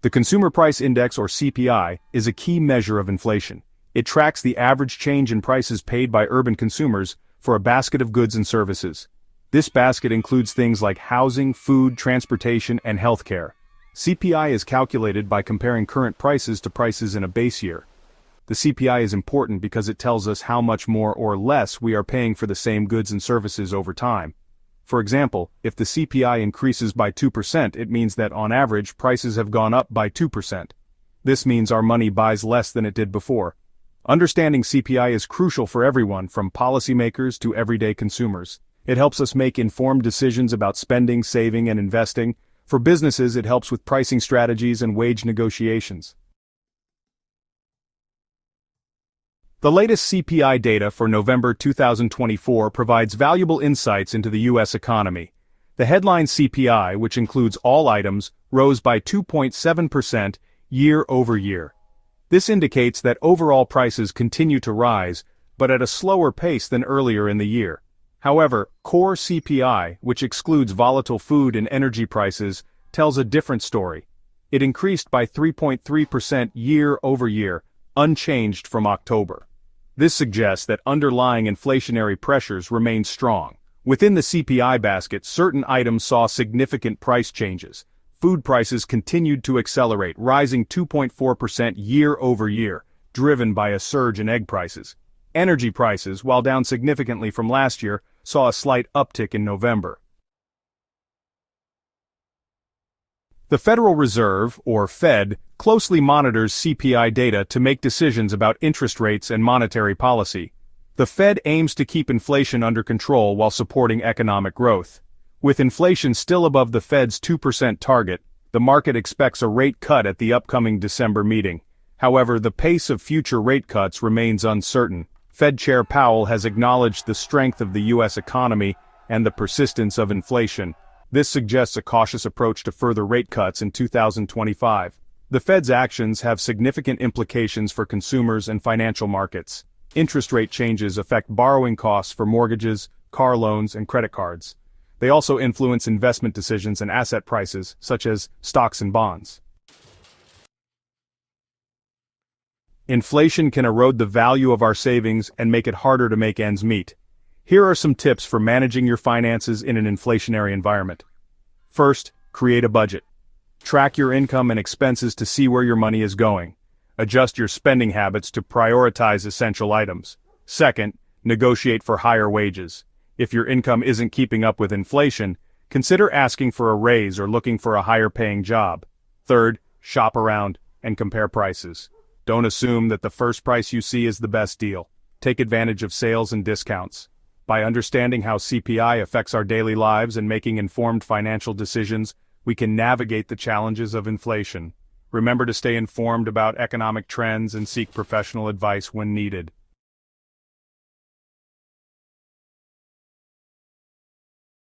The Consumer Price Index, or CPI, is a key measure of inflation. It tracks the average change in prices paid by urban consumers for a basket of goods and services. This basket includes things like housing, food, transportation, and healthcare. CPI is calculated by comparing current prices to prices in a base year. The CPI is important because it tells us how much more or less we are paying for the same goods and services over time. For example, if the CPI increases by 2%, it means that on average prices have gone up by 2%. This means our money buys less than it did before. Understanding CPI is crucial for everyone, from policymakers to everyday consumers. It helps us make informed decisions about spending, saving, and investing. For businesses, it helps with pricing strategies and wage negotiations. The latest CPI data for November 2024 provides valuable insights into the U.S. economy. The headline CPI, which includes all items, rose by 2.7% year over year. This indicates that overall prices continue to rise, but at a slower pace than earlier in the year. However, core CPI, which excludes volatile food and energy prices, tells a different story. It increased by 3.3% year over year, unchanged from October. This suggests that underlying inflationary pressures remain strong. Within the CPI basket, certain items saw significant price changes. Food prices continued to accelerate, rising 2.4% year over year, driven by a surge in egg prices. Energy prices, while down significantly from last year, saw a slight uptick in November. The Federal Reserve, or Fed, closely monitors CPI data to make decisions about interest rates and monetary policy. The Fed aims to keep inflation under control while supporting economic growth. With inflation still above the Fed's 2% target, the market expects a rate cut at the upcoming December meeting. However, the pace of future rate cuts remains uncertain. Fed Chair Powell has acknowledged the strength of the U.S. economy and the persistence of inflation. This suggests a cautious approach to further rate cuts in 2025. The Fed's actions have significant implications for consumers and financial markets. Interest rate changes affect borrowing costs for mortgages, car loans, and credit cards. They also influence investment decisions and asset prices, such as stocks and bonds. Inflation can erode the value of our savings and make it harder to make ends meet. Here are some tips for managing your finances in an inflationary environment. First, create a budget. Track your income and expenses to see where your money is going. Adjust your spending habits to prioritize essential items. Second, negotiate for higher wages. If your income isn't keeping up with inflation, consider asking for a raise or looking for a higher-paying job. Third, shop around and compare prices. Don't assume that the first price you see is the best deal. Take advantage of sales and discounts. By understanding how CPI affects our daily lives and making informed financial decisions, we can navigate the challenges of inflation. Remember to stay informed about economic trends and seek professional advice when needed.